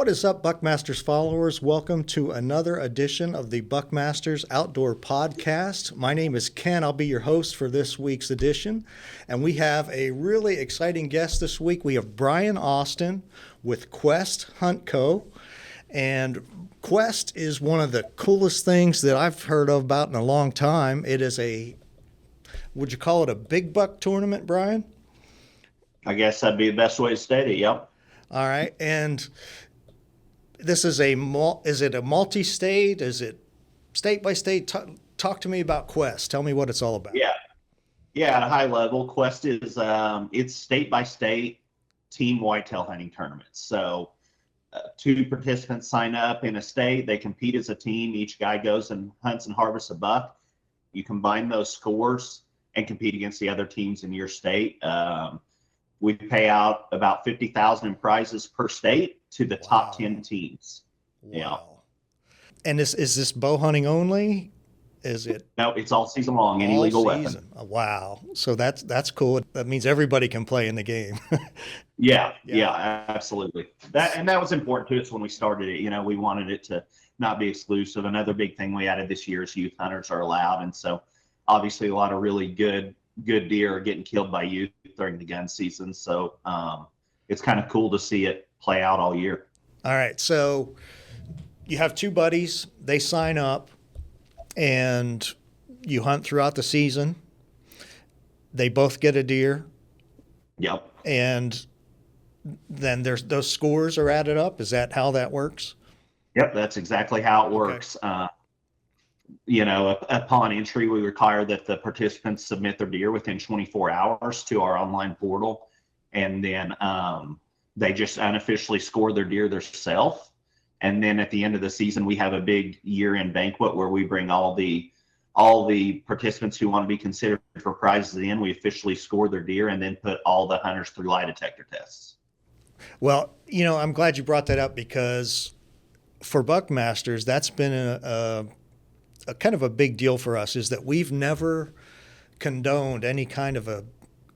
What is up, Buckmasters followers? Welcome to another edition of the Buckmasters Outdoor Podcast. My name is Ken. I'll be your host for this week's edition. And we have a really exciting guest this week. We have Brian Austin with Quest Hunt Co. And Quest is one of the coolest things that I've heard of about in a long time. It is would you call it a big buck tournament, Brian? I guess that'd be the best way to state it. Yep. All right. And this is is it a multi-state? Is it state by state? Talk to me about Quest. Tell me what it's all about. Yeah. Yeah. At a high level, Quest is it's state by state team whitetail hunting tournaments. So two participants sign up in a state. They compete as a team. Each guy goes and hunts and harvests a buck. You combine those scores and compete against the other teams in your state. We pay out about 50,000 in prizes per state to the top 10 teams. Wow. Yeah. And is this bow hunting only? Is it? No, it's all season long, any all legal season? weapon. Wow. So that's cool. That means everybody can play in the game. Yeah, absolutely. That was important to us when we started it. You know, we wanted it to not be exclusive. Another big thing we added this year is youth hunters are allowed. And so obviously a lot of really good deer are getting killed by youth during the gun season. So it's kind of cool to see it play out all year. All right. So you have two buddies, they sign up and you hunt throughout the season. They both get a deer. Yep. And then those scores are added up. Is that how that works? Yep. That's exactly how it works. Okay. You know, upon entry, we require that the participants submit their deer within 24 hours to our online portal. And then they just unofficially score their deer themselves. And then at the end of the season, we have a big year-end banquet where we bring all the participants who want to be considered for prizes in. We officially score their deer and then put all the hunters through lie detector tests. Well, you know, I'm glad you brought that up because for Buckmasters, that's been a kind of a big deal for us, is that we've never condoned any kind of a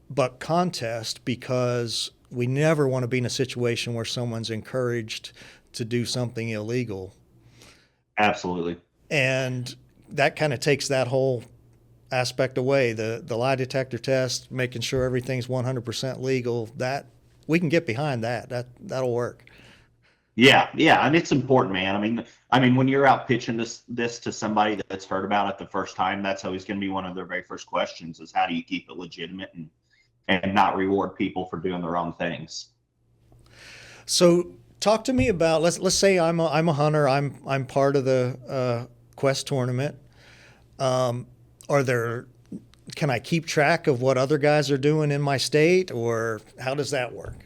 buck contest because we never want to be in a situation where someone's encouraged to do something illegal. Absolutely. And that kind of takes that whole aspect away. The lie detector test, making sure everything's 100% legal, that we can get behind that'll work. Yeah, and it's important, man. I mean, when you're out pitching this to somebody that's heard about it the first time, that's always going to be one of their very first questions: is how do you keep it legitimate and not reward people for doing the wrong things? So, talk to me about let's say I'm a hunter. I'm part of the Quest tournament. Can I keep track of what other guys are doing in my state, or how does that work?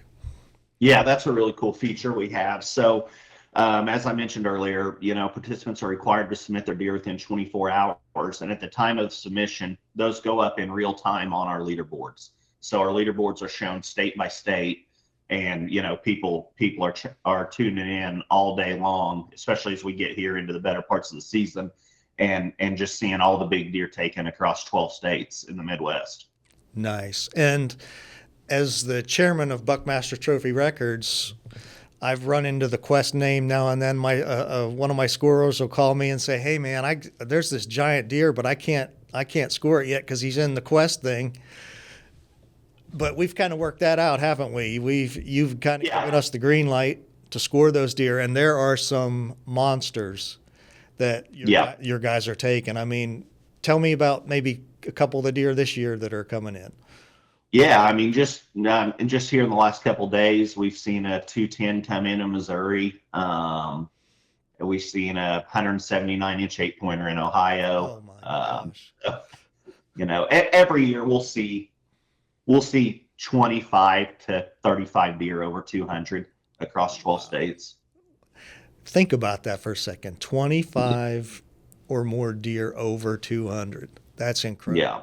Yeah, that's a really cool feature we have. So, as I mentioned earlier, you know, participants are required to submit their deer within 24 hours. And at the time of submission, those go up in real time on our leaderboards. So our leaderboards are shown state by state. And, you know, people are tuning in all day long, especially as we get here into the better parts of the season and just seeing all the big deer taken across 12 states in the Midwest. Nice. And as the chairman of Buckmaster Trophy Records, I've run into the Quest name now and then. One of my scorers will call me and say, "Hey man, there's this giant deer, but I can't score it yet because he's in the Quest thing." But we've kind of worked that out, haven't we? You've kind of given us the green light to score those deer, and there are some monsters that your guys are taking. I mean, tell me about maybe a couple of the deer this year that are coming in. Yeah, I mean, just here in the last couple of days, we've seen a 210 come in Missouri. We've seen a 179-inch 8-pointer in Ohio. Oh my gosh. You know, every year we'll see 25 to 35 deer over 200 across 12 states. Think about that for a second. 25 or more deer over 200. That's incredible. Yeah.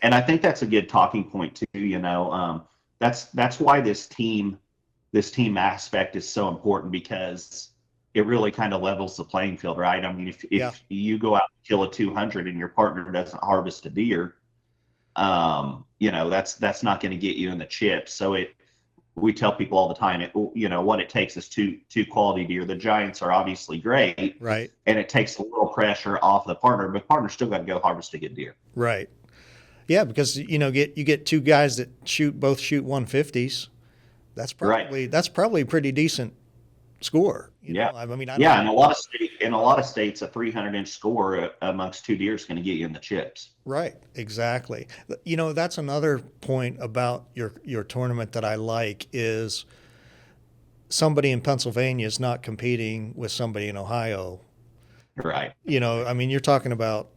And I think that's a good talking point too. You know, that's why this team aspect is so important, because it really kind of levels the playing field, right? I mean, if you go out and kill a 200 and your partner doesn't harvest a deer, you know, that's not going to get you in the chip. So we tell people all the time, what it takes is two quality deer. The giants are obviously great, Right. and it takes a little pressure off the partner, but partner's still got to go harvest a good deer. Right. Yeah, because you get two guys that both shoot 150s. That's probably a pretty decent score. Yeah. I mean, I Yeah, don't, in a lot of states, a 300-inch score amongst two deer is going to get you in the chips. right, exactly. That's another point about your tournament that I like is somebody in Pennsylvania is not competing with somebody in Ohio. Right. I mean, you're talking about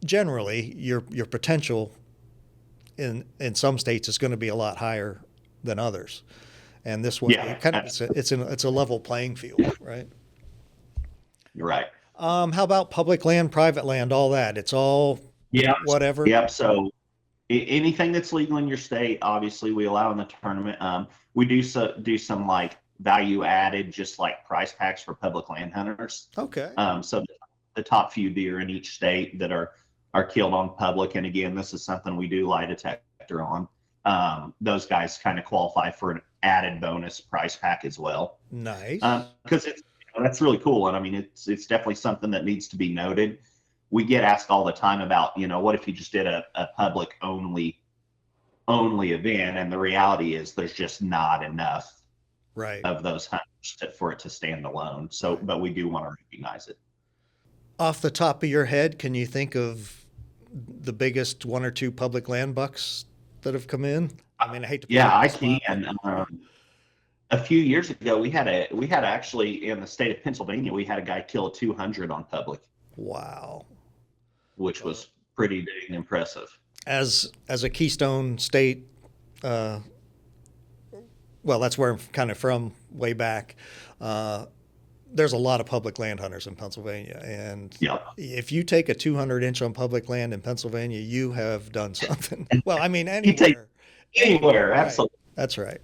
generally your potential in some states is going to be a lot higher than others. And this one, Yeah. it's a level playing field, right? You're right. How about public land, private land, all that? It's all Yeah. whatever. Yep. So anything that's legal in your state, obviously we allow in the tournament. We do some like value added, just like prize packs for public land hunters. Okay. So the top few deer in each state that are killed on public, and again, this is something we do lie detector on. Those guys kind of qualify for an added bonus prize pack as well. Nice. Because that's really cool, and I mean it's definitely something that needs to be noted. We get asked all the time about what if you just did a public only event, and the reality is there's just not enough right of those hunters for it to stand alone. So, but we do want to recognize it. Off the top of your head, can you think of the biggest one or two public land bucks that have come in? I mean, I hate to. Yeah, I can. A few years ago, we had actually in the state of Pennsylvania, we had a guy kill a 200 on public. Wow. Which was pretty dang impressive. As a Keystone state, well, that's where I'm kind of from way back. There's a lot of public land hunters in Pennsylvania, and if you take a 200-inch on public land in Pennsylvania, you have done something. Well, I mean, anywhere, absolutely. Right. That's right.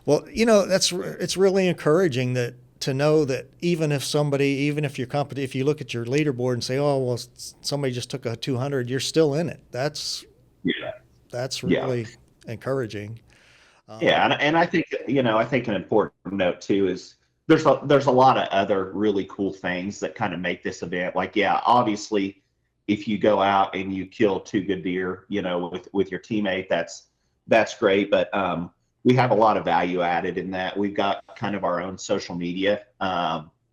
Well, it's really encouraging to know that even if if you look at your leaderboard and say, oh, well, somebody just took a 200, you're still in it. That's really encouraging. And I think an important note too is there's a lot of other really cool things that kind of make this event. Like, obviously, if you go out and you kill two good deer, with your teammate, that's great. But we have a lot of value added in that. We've got kind of our own social media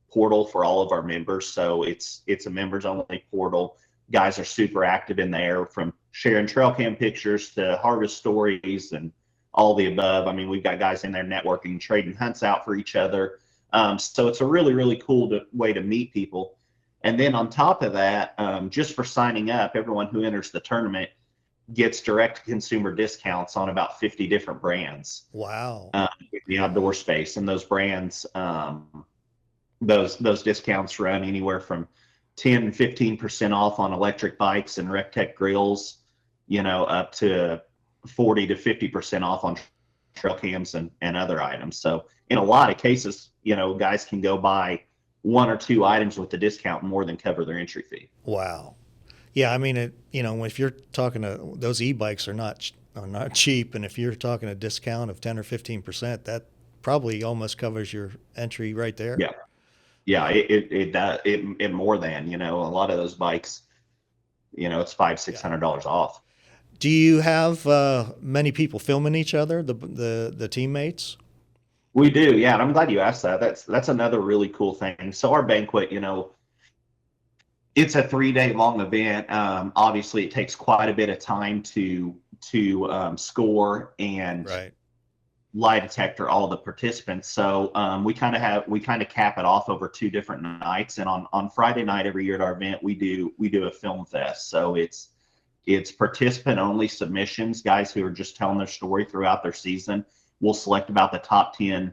portal for all of our members. So it's a members only portal. Guys are super active in there, from sharing trail cam pictures to harvest stories and all the above. I mean, we've got guys in there networking, trading hunts out for each other. So it's a really, really cool way to meet people. And then on top of that, just for signing up, everyone who enters the tournament gets direct consumer discounts on about 50 different brands. Wow. In the outdoor space. And those brands, those discounts run anywhere from 10 and 15% off on electric bikes and RecTech grills, up to 40 to 50% off on trail cams and other items. So in a lot of cases, guys can go buy one or two items with the discount more than cover their entry fee. Wow. Yeah, I mean, if you're talking those e-bikes are not cheap, and if you're talking a discount of 10 or 15%, that probably almost covers your entry right there. Yeah, it more than, a lot of those bikes, it's $500-$600 off. Do you have many people filming each other, the teammates? We do, yeah, and I'm glad you asked that. That's another really cool thing. So our banquet, it's a 3-day long event. Obviously, it takes quite a bit of time to score and lie detector all the participants. So we kind of cap it off over 2 different nights. And on Friday night every year at our event, we do a film fest. So it's participant only submissions, guys who are just telling their story throughout their season. We'll select about the top 10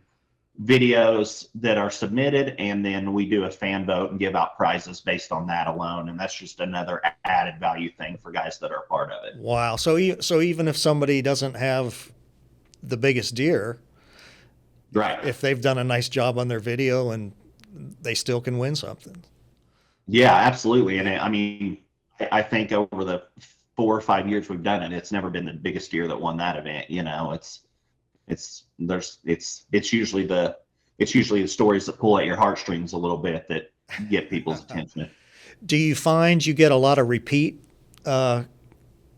videos that are submitted, and then we do a fan vote and give out prizes based on that alone. And that's just another added value thing for guys that are a part of it. Wow. So even if somebody doesn't have the biggest deer, right, if they've done a nice job on their video, and they still can win something. Yeah, absolutely. And I mean, I think over the 4 or 5 years we've done it, it's never been the biggest deer that won that event. It's usually the stories that pull at your heartstrings a little bit that get people's attention. Do you find you get a lot of repeat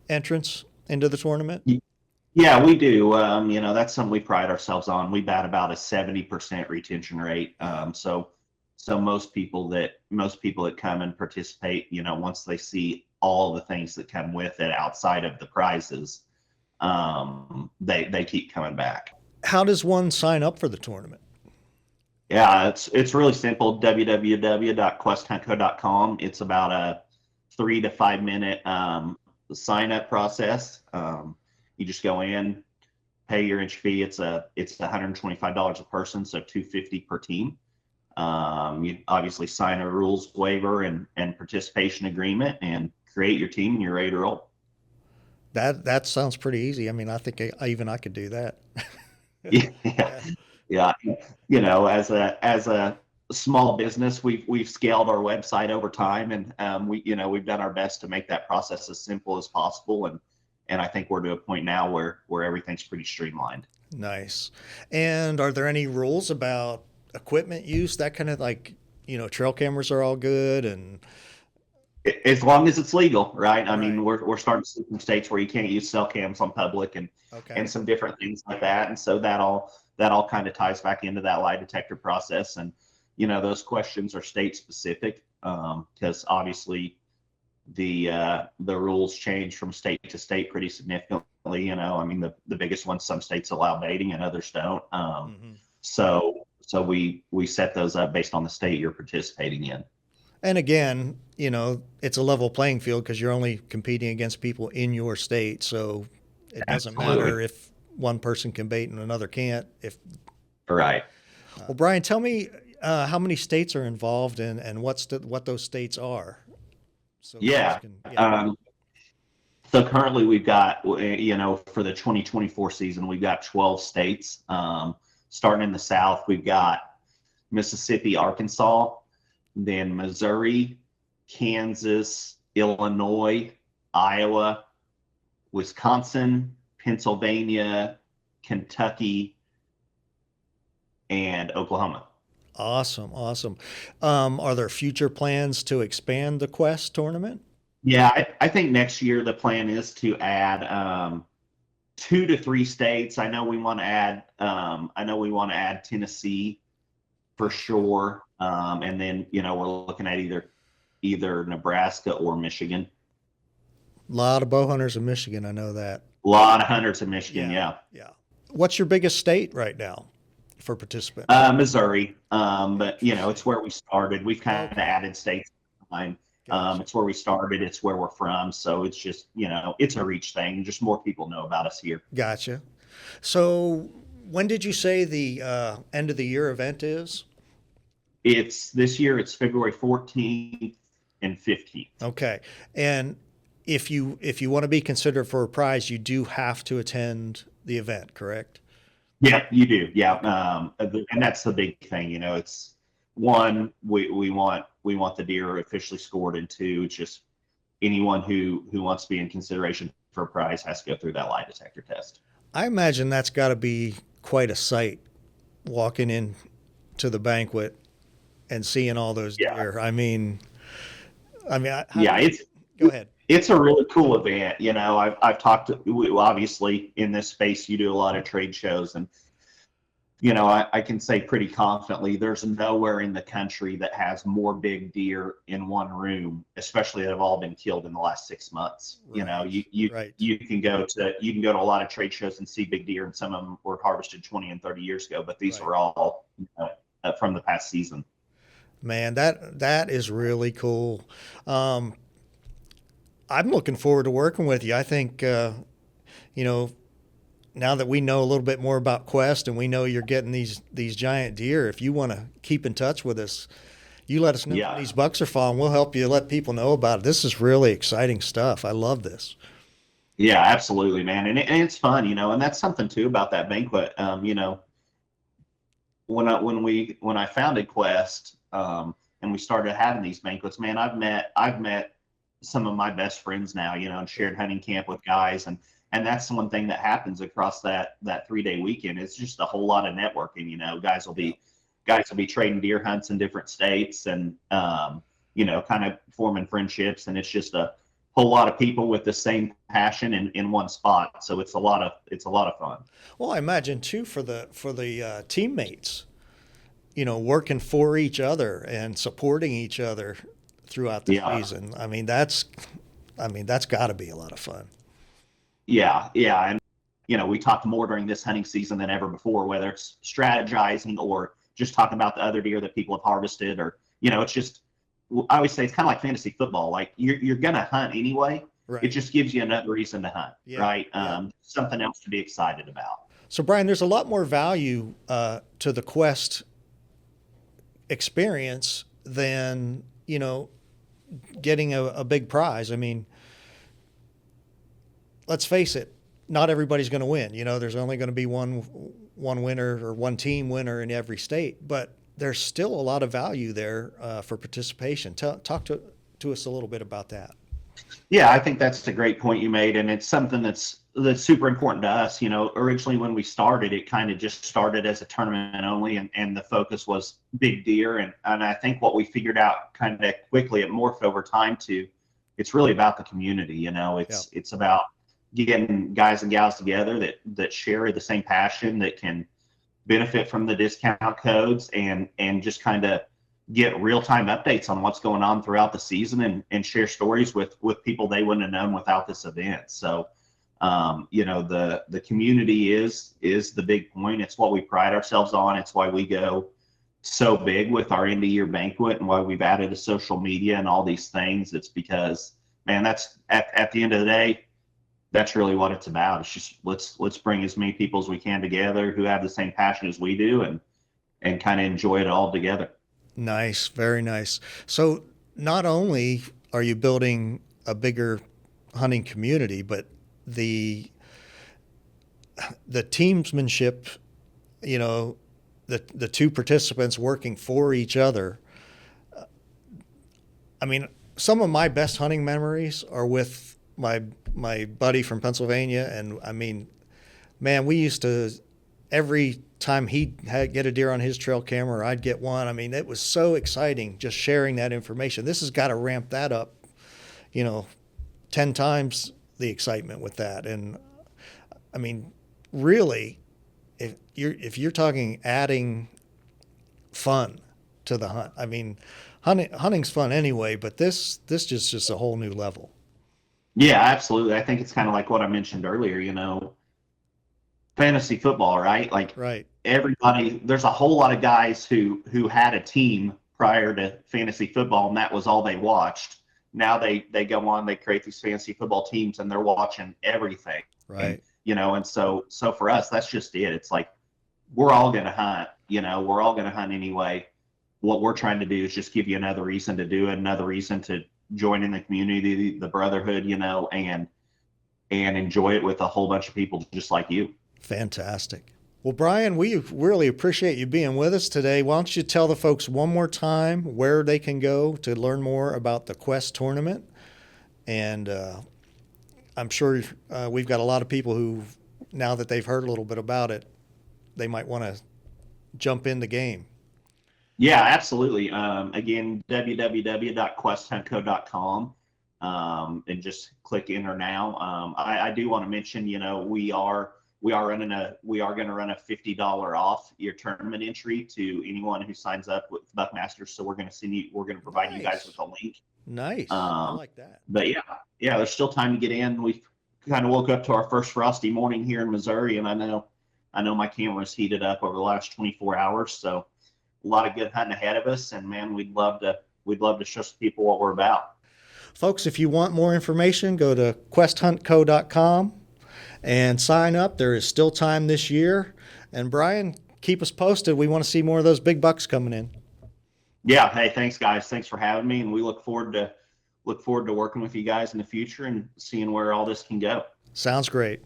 entrants into the tournament? Yeah, we do. That's something we pride ourselves on. We bat about a 70% retention rate. So most people that come and participate, once they see all the things that come with it outside of the prizes, they keep coming back. How does one sign up for the tournament? Yeah, it's really simple. www.questhuntco.com. It's about a 3 to 5 minute sign up process. You just go in, pay your entry fee. It's $125 a person, so $250 per team. You obviously sign a rules waiver and participation agreement and create your team, and you're ready to roll. That sounds pretty easy. I mean, I think I could do that. Yeah, yeah. As a small business, we've scaled our website over time, and we've done our best to make that process as simple as possible. And I think we're to a point now where everything's pretty streamlined. Nice. And are there any rules about equipment use? That kind of trail cameras are all good and As long as it's legal, right? I mean, Right. we're starting to see some states where you can't use cell cams on public and Okay. some different things like that. And so that all kind of ties back into that lie detector process. And those questions are state specific, because obviously the rules change from state to state pretty significantly. I mean, the biggest ones, some states allow baiting and others don't. hmm So we set those up based on the state you're participating in. And again, it's a level playing field because you're only competing against people in your state. So it doesn't Absolutely. matter if one person can bait and another can't. Right. Well, Brian, tell me how many states are involved and what those states are. So Yeah. yeah. So currently we've got, for the 2024 season, we've got 12 states. Starting in the South, we've got Mississippi, Arkansas, then Missouri, Kansas, Illinois, Iowa, Wisconsin, Pennsylvania, Kentucky, and Oklahoma. Awesome. Awesome. Are there future plans to expand the Quest tournament? Yeah, I think next year the plan is to add 2 to 3 states. I know we want to add Tennessee for sure. And then, we're looking at either Nebraska or Michigan. A lot of bow hunters in Michigan. I know that. A lot of hunters in Michigan, yeah. Yeah. What's your biggest state right now for participants? Missouri, but it's where we started. We've kind of added states. Gotcha. It's where we started. It's where we're from. So it's just, it's a reach thing. Just more people know about us here. Gotcha. So when did you say the end of the year event is? This year. It's February 14th and 15th. Okay. And if you want to be considered for a prize, you do have to attend the event, correct? Yeah, you do. Yeah, and that's the big thing. It's one, we want the deer officially scored, and two, it's just anyone who wants to be in consideration for a prize has to go through that lie detector test. I imagine that's got to be quite a sight walking in to the banquet and seeing all those Yeah. deer. Yeah, Go ahead. it's a really cool event. I've talked obviously in this space, you do a lot of trade shows, and I can say pretty confidently there's nowhere in the country that has more big deer in one room, especially that have all been killed in the last 6 months. Right. You Right. you can go to a lot of trade shows and see big deer, and some of them were harvested 20 and 30 years ago, but these Right. were all from the past season. Man, that is really cool. Um, I'm looking forward to working with you. I think you know now that we know a little bit more about Quest and we know you're getting these giant deer, if you want to keep in touch with us, you let us know Yeah. when these bucks are falling. We'll help you let people know about it. This is really exciting stuff. I love this. Yeah, absolutely, man. And it's fun, and that's something too about that banquet. When I founded Quest, and we started having these banquets, man, I've met some of my best friends now, and shared hunting camp with guys. And that's one thing that happens across that 3-day weekend. It's just a whole lot of networking. Guys will be trading deer hunts in different states, and kind of forming friendships. And it's just a whole lot of people with the same passion in one spot. So it's a lot of fun. Well, I imagine too for the teammates, working for each other and supporting each other throughout the season. I mean, that's got to be a lot of fun. Yeah, and we talked more during this hunting season than ever before, whether it's strategizing or just talking about the other deer that people have harvested, or it's just, I always say it's kind of like fantasy football. Like you're gonna hunt anyway. Right. It just gives you another reason to hunt, right? Yeah. Something else to be excited about. So Brian, there's a lot more value to the quest experience than getting a big prize. I mean, let's face it, not everybody's going to win. There's only going to be one winner or one team winner in every state, but there's still a lot of value there for participation. Talk to us a little bit about that. Yeah, I think that's a great point you made, and it's something that's super important to us. Originally when we started, it kind of just started as a tournament only, and the focus was big deer. And I think what we figured out kind of quickly, it morphed over time to, it's really about the community. It's about getting guys and gals together that share the same passion, that can benefit from the discount codes, and just kind of get real-time updates on what's going on throughout the season, and share stories with people they wouldn't have known without this event. So the community is the big point. It's what we pride ourselves on. It's why we go so big with our end of year banquet, and why we've added a social media and all these things. It's because, man, that's at the end of the day, that's really what it's about. It's just let's bring as many people as we can together who have the same passion as we do, and kind of enjoy it all together. Nice, very nice. So not only are you building a bigger hunting community, but the teamsmanship, the two participants working for each other. I mean, some of my best hunting memories are with my buddy from Pennsylvania, and I mean, man, we used to, every time he'd get a deer on his trail camera, or I'd get one. I mean, it was so exciting just sharing that information. This has got to ramp that up, 10 times the excitement with that. And I mean, really, if you're talking adding fun to the hunt, I mean, hunting's fun anyway, but this just a whole new level. Yeah, absolutely. I think it's kind of like what I mentioned earlier, fantasy football, right? Like, right. Everybody, there's a whole lot of guys who had a team prior to fantasy football, and that was all they watched. Now they go on, they create these fantasy football teams, and they're watching everything. Right. And so for us, that's just it. It's like, we're all going to hunt, we're all going to hunt anyway. What we're trying to do is just give you another reason to do it, another reason to join in the community, the brotherhood, and enjoy it with a whole bunch of people just like you. Fantastic. Well, Brian, we really appreciate you being with us today. Why don't you tell the folks one more time where they can go to learn more about the Quest tournament? And I'm sure we've got a lot of people who, now that they've heard a little bit about it, they might want to jump in the game. Yeah, absolutely. Again, www.questhuntco.com, and just click enter now. I do want to mention, we are going to run a $50 off your tournament entry to anyone who signs up with Buckmasters. So we're going to provide you guys with a link. Nice. I like that. But yeah, there's still time to get in. We kind of woke up to our first frosty morning here in Missouri, and I know my camera's heated up over the last 24 hours. So a lot of good hunting ahead of us, and man, we'd love to show some people what we're about. Folks, if you want more information, go to questhuntco.com and sign up. There is still time this year. And Brian, keep us posted. We want to see more of those big bucks coming in. Yeah. Hey, thanks guys. Thanks for having me. And we look forward to working with you guys in the future and seeing where all this can go. Sounds great.